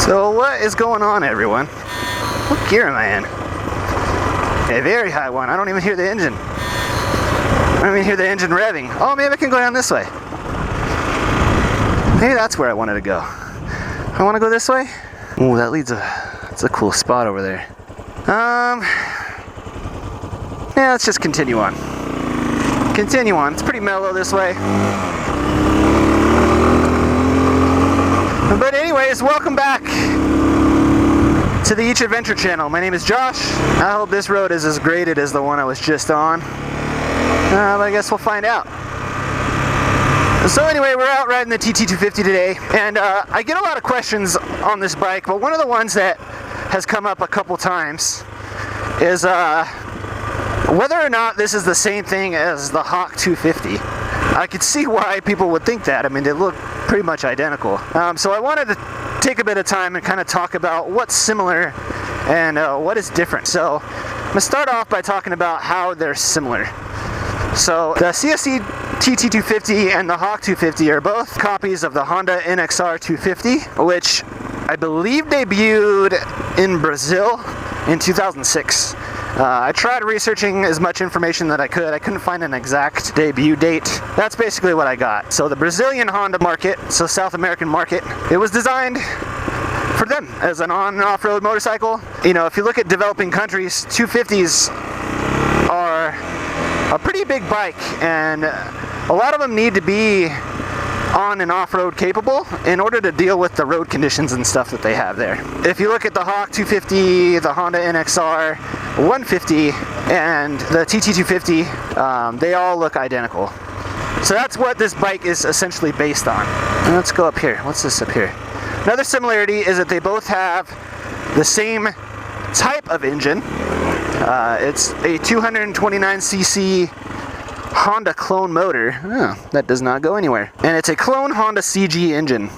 So what is going on, everyone? What gear am I in? A very high one. I don't even hear the engine. I don't even hear the engine revving. Oh, maybe I can go down this way. Maybe that's where I wanted to go. I want to go this way? Ooh, that leads that's a cool spot over there. Yeah, let's just continue on. Continue on. It's pretty mellow this way. But anyways, welcome back to the Each Adventure channel. My name is Josh. I hope this road is as graded as the one I was just on. But I guess we'll find out. So anyway, we're out riding the TT250 today, and I get a lot of questions on this bike, but one of the ones that has come up a couple times is whether or not this is the same thing as the Hawk 250. I could see why people would think that. I mean, they look pretty much identical. So I wanted to take a bit of time and kind of talk about what's similar and what is different. So I'm going to start off by talking about how they're similar. So the CSC TT250 and the Hawk 250 are both copies of the Honda NXR 250, which I believe debuted in Brazil in 2006. I tried researching as much information that I could. I couldn't find an exact debut date. That's basically what I got. So the Brazilian Honda market, so South American market, it was designed for them as an on and off-road motorcycle. You know, if you look at developing countries, 250s are a pretty big bike, and a lot of them need to be on and off-road capable in order to deal with the road conditions and stuff that they have there. If you look at the Hawk 250, the Honda NXR 150, and the TT250, they all look identical. So that's what this bike is essentially based on. And let's go up here. What's this up here? Another similarity is that they both have the same type of engine. It's a 229cc Honda clone motor. Oh, that does not go anywhere. And it's a clone Honda CG engine.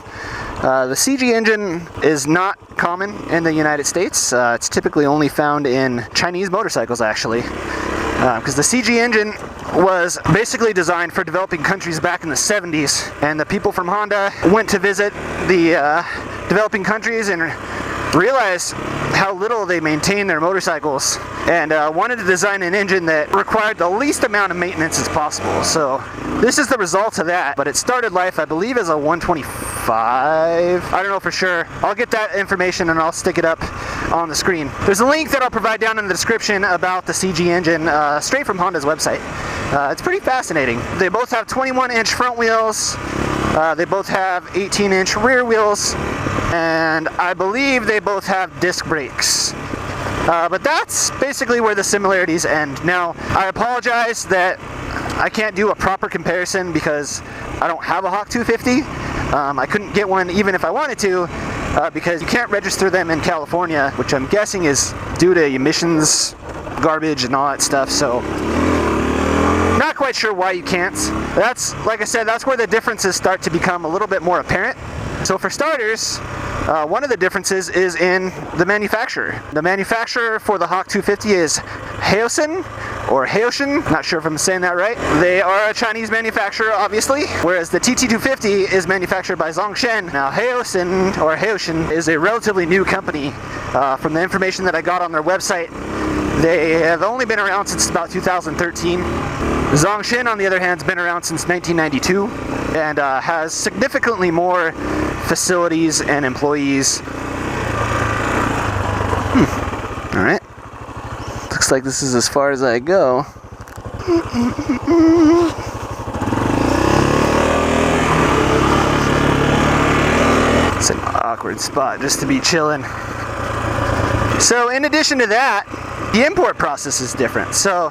The CG engine is not common in the United States. It's typically only found in Chinese motorcycles, actually. Because the CG engine was basically designed for developing countries back in the 70s. And the people from Honda went to visit the developing countries and realized how little they maintain their motorcycles, and wanted to design an engine that required the least amount of maintenance as possible. So this is the result of that, but it started life, I believe, as a 125. I don't know for sure. I'll get that information and I'll stick it up on the screen. There's a link that I'll provide down in the description about the CG engine, straight from Honda's website. It's pretty fascinating. They both have 21-inch front wheels. They both have 18-inch rear wheels, and I believe they both have disc brakes. But that's basically where the similarities end. Now, I apologize that I can't do a proper comparison because I don't have a Hawk 250. I couldn't get one even if I wanted to, because you can't register them in California, which I'm guessing is due to emissions, garbage, and all that stuff. So not quite sure why you can't. That's, like I said, that's where the differences start to become a little bit more apparent. So for starters, one of the differences is in the manufacturer. The manufacturer for the Hawk 250 is Haosen, or Haosen, not sure if I'm saying that right. They are a Chinese manufacturer, obviously, whereas the TT250 is manufactured by Zongshen. Now Haosen, or Haosen, is a relatively new company. From the information that I got on their website, they have only been around since about 2013. Zongshen, on the other hand, has been around since 1992 and has significantly more facilities and employees. Alright. Looks like this is as far as I go. It's an awkward spot just to be chilling. So in addition to that, the import process is different. So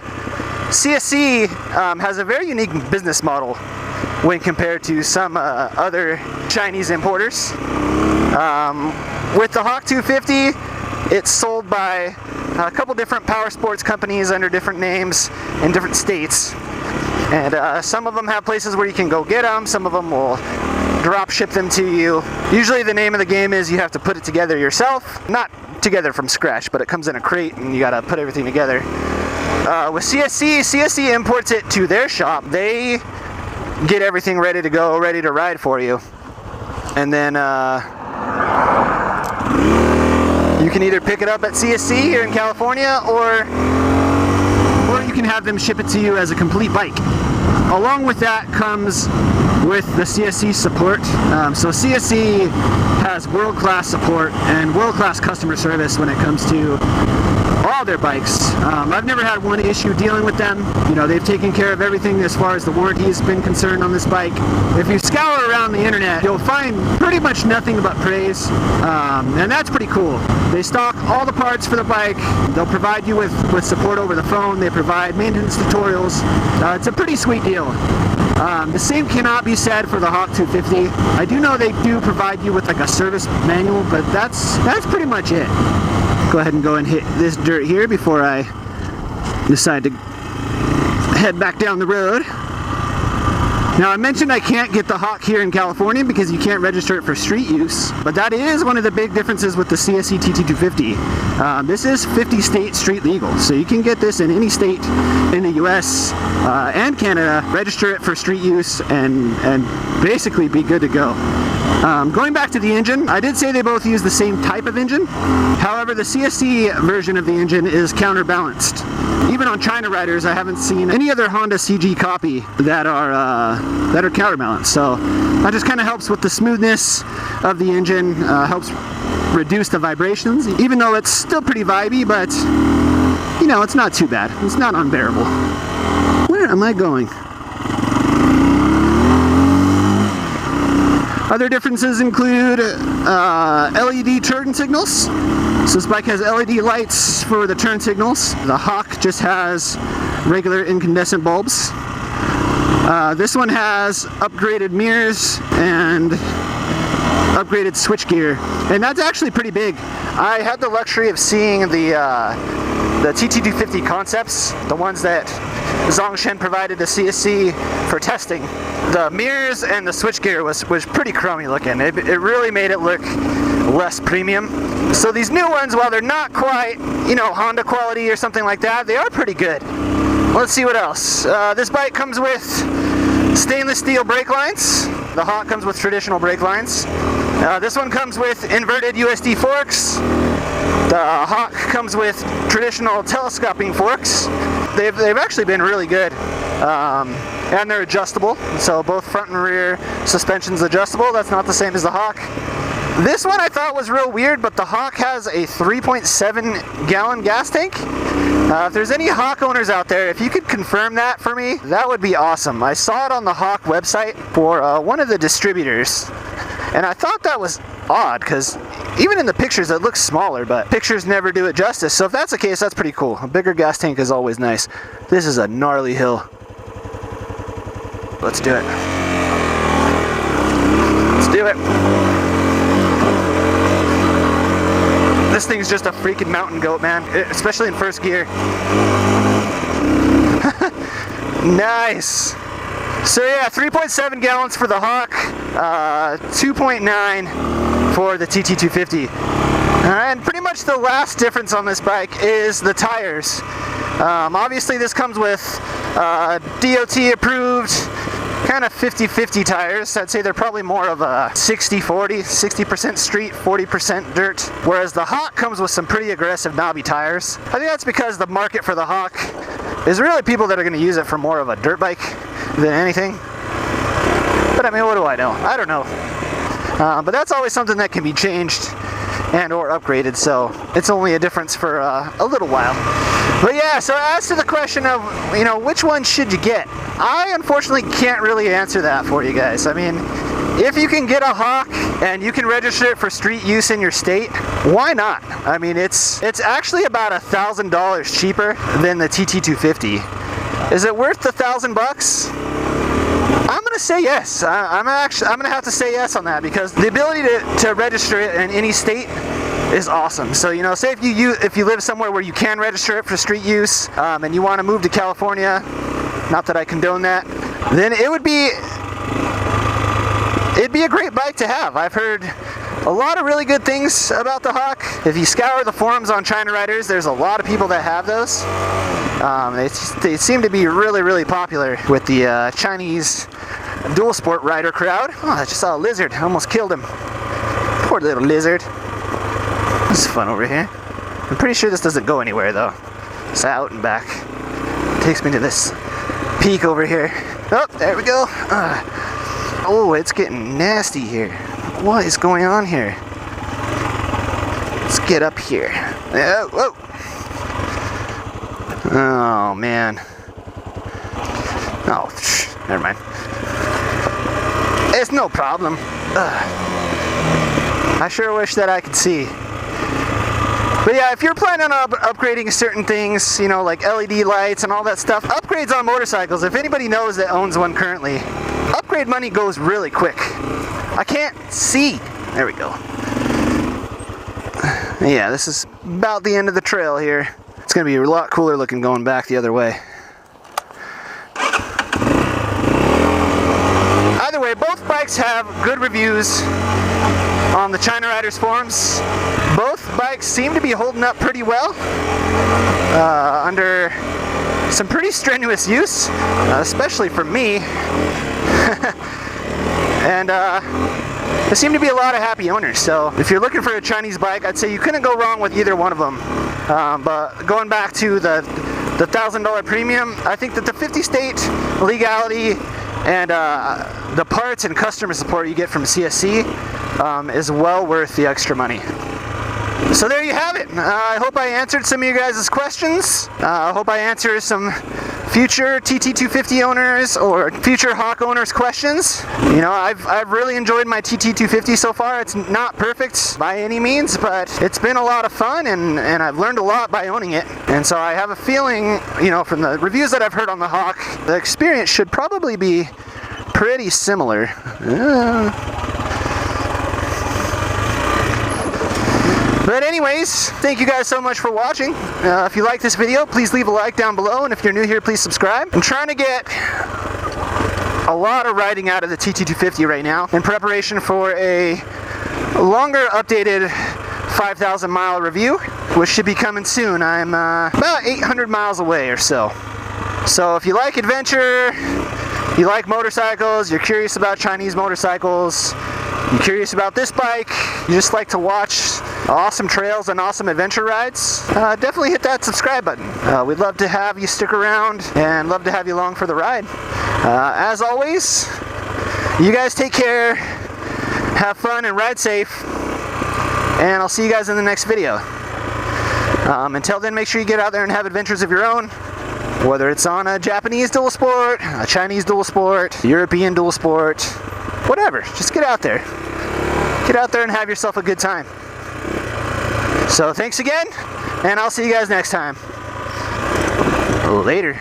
CSC has a very unique business model when compared to some other Chinese importers. With the Hawk 250, it's sold by a couple different power sports companies under different names in different states. And some of them have places where you can go get them, some of them will drop ship them to you. Usually the name of the game is you have to put it together yourself. Not together from scratch, but it comes in a crate and you gotta put everything together. With CSC imports it to their shop. They get everything ready to go, ready to ride for you. And then You can either pick it up at CSC here in California, or you can have them ship it to you as a complete bike. Along with that comes with the CSC support. So CSC has world-class support and world-class customer service when it comes to all their bikes. I've never had one issue dealing with them. You know, they've taken care of everything as far as the warranty has been concerned on this bike. If you scour around the internet, you'll find pretty much nothing but praise, and that's pretty cool. They stock all the parts for the bike. They'll provide you with support over the phone. They provide maintenance tutorials. It's a pretty sweet deal. The same cannot be said for the Hawk 250. I do know they do provide you with like a service manual, but that's pretty much it. Go ahead and go and hit this dirt here before I decide to head back down the road. Now, I mentioned I can't get the Hawk here in California because you can't register it for street use, but that is one of the big differences with the CSC TT250. This is 50 state street legal, so you can get this in any state in the US and Canada, register it for street use, and basically be good to go. Going back to the engine, I did say they both use the same type of engine. However, the CSC version of the engine is counterbalanced. Even on China riders, I haven't seen any other Honda CG copy that are counterbalanced. So that just kind of helps with the smoothness of the engine, helps reduce the vibrations, even though it's still pretty vibey, but you know, it's not too bad. It's not unbearable. Where am I going? Other differences include LED turn signals. So this bike has LED lights for the turn signals. The Hawk just has regular incandescent bulbs. This one has upgraded mirrors and upgraded switchgear, and that's actually pretty big. I had the luxury of seeing the TT250 concepts, the ones that Zongshen provided to CSC for testing. The mirrors and the switchgear was pretty crummy looking. It really made it look less premium. So these new ones, while they're not quite, you know, Honda quality or something like that, they are pretty good. Let's see what else. This bike comes with stainless steel brake lines. The Hawk comes with traditional brake lines. This one comes with inverted USD forks. The Hawk comes with traditional telescoping forks. They've actually been really good. And they're adjustable, so both front and rear suspension's adjustable. That's not the same as the Hawk. This one I thought was real weird, but the Hawk has a 3.7 gallon gas tank. If there's any Hawk owners out there, if you could confirm that for me, that would be awesome. I saw it on the Hawk website for one of the distributors, and I thought that was odd because even in the pictures it looks smaller, but pictures never do it justice. So if that's the case, that's pretty cool. A bigger gas tank is always nice. This is a gnarly hill. Let's do it. Let's do it. This thing's just a freaking mountain goat, man, especially in first gear. Nice. So yeah, 3.7 gallons for the Hawk, 2.9 for the TT250. And pretty much the last difference on this bike is the tires. Obviously this comes with DOT approved kind of 50-50 tires. I'd say they're probably more of a 60-40, 60% street, 40% dirt, whereas the Hawk comes with some pretty aggressive knobby tires. I think that's because the market for the Hawk is really people that are going to use it for more of a dirt bike than anything. But I mean, what do I know? I don't know. But that's always something that can be changed and or upgraded, so it's only a difference for a little while. But yeah, so as to the question of, you know, which one should you get? I unfortunately can't really answer that for you guys. I mean, if you can get a Hawk and you can register it for street use in your state, why not? I mean, it's actually about $1,000 cheaper than the TT250. Is it worth the $1,000? I'm gonna say yes. I'm gonna have to say yes on that, because the ability to register it in any state is awesome. So, you know, say if you live somewhere where you can register it for street use, and you want to move to California, not that I condone that, then it'd be a great bike to have. I've heard a lot of really good things about the Hawk. If you scour the forums on China riders, there's a lot of people that have those. They seem to be really, really popular with the Chinese dual sport rider crowd. Oh, I just saw a lizard. I almost killed him. Poor little lizard. This is fun over here. I'm pretty sure this doesn't go anywhere though. It's out and back. Takes me to this peak over here. Oh, there we go. Oh, it's getting nasty here. What is going on here? Let's get up here. Whoa. Oh, man. Oh, never mind. It's no problem. I sure wish that I could see. But yeah, if you're planning on upgrading certain things, you know, like LED lights and all that stuff, upgrades on motorcycles, if anybody knows that owns one currently, upgrade money goes really quick. I can't see. There we go. Yeah, this is about the end of the trail here. It's going to be a lot cooler looking going back the other way. Either way, both bikes have good reviews on the China Riders forums. Both bikes seem to be holding up pretty well under some pretty strenuous use, especially for me. And there seem to be a lot of happy owners. So if you're looking for a Chinese bike, I'd say you couldn't go wrong with either one of them. But going back to the $1,000 premium, I think that the 50 state legality and the parts and customer support you get from CSC is well worth the extra money. So there you have it. I hope I answered some of you guys' questions. I hope I answered some future TT250 owners or future Hawk owners questions. You know, I've really enjoyed my TT250 so far. It's not perfect by any means, but it's been a lot of fun, and I've learned a lot by owning it. And so I have a feeling, you know, from the reviews that I've heard on the Hawk, the experience should probably be pretty similar. But anyways, thank you guys so much for watching. If you like this video, please leave a like down below, and if you're new here, please subscribe. I'm trying to get a lot of riding out of the TT250 right now in preparation for a longer updated 5,000 mile review, which should be coming soon. I'm about 800 miles away or so. So if you like adventure, you like motorcycles, you're curious about Chinese motorcycles, you're curious about this bike, you just like to watch awesome trails and awesome adventure rides, definitely hit that subscribe button. We'd love to have you stick around and love to have you along for the ride. As always, you guys take care, have fun, and ride safe, and I'll see you guys in the next video. Until then, make sure you get out there and have adventures of your own, whether it's on a Japanese dual sport, a Chinese dual sport, European dual sport, whatever. Just get out there. Get out there and have yourself a good time. So thanks again, and I'll see you guys next time. Later.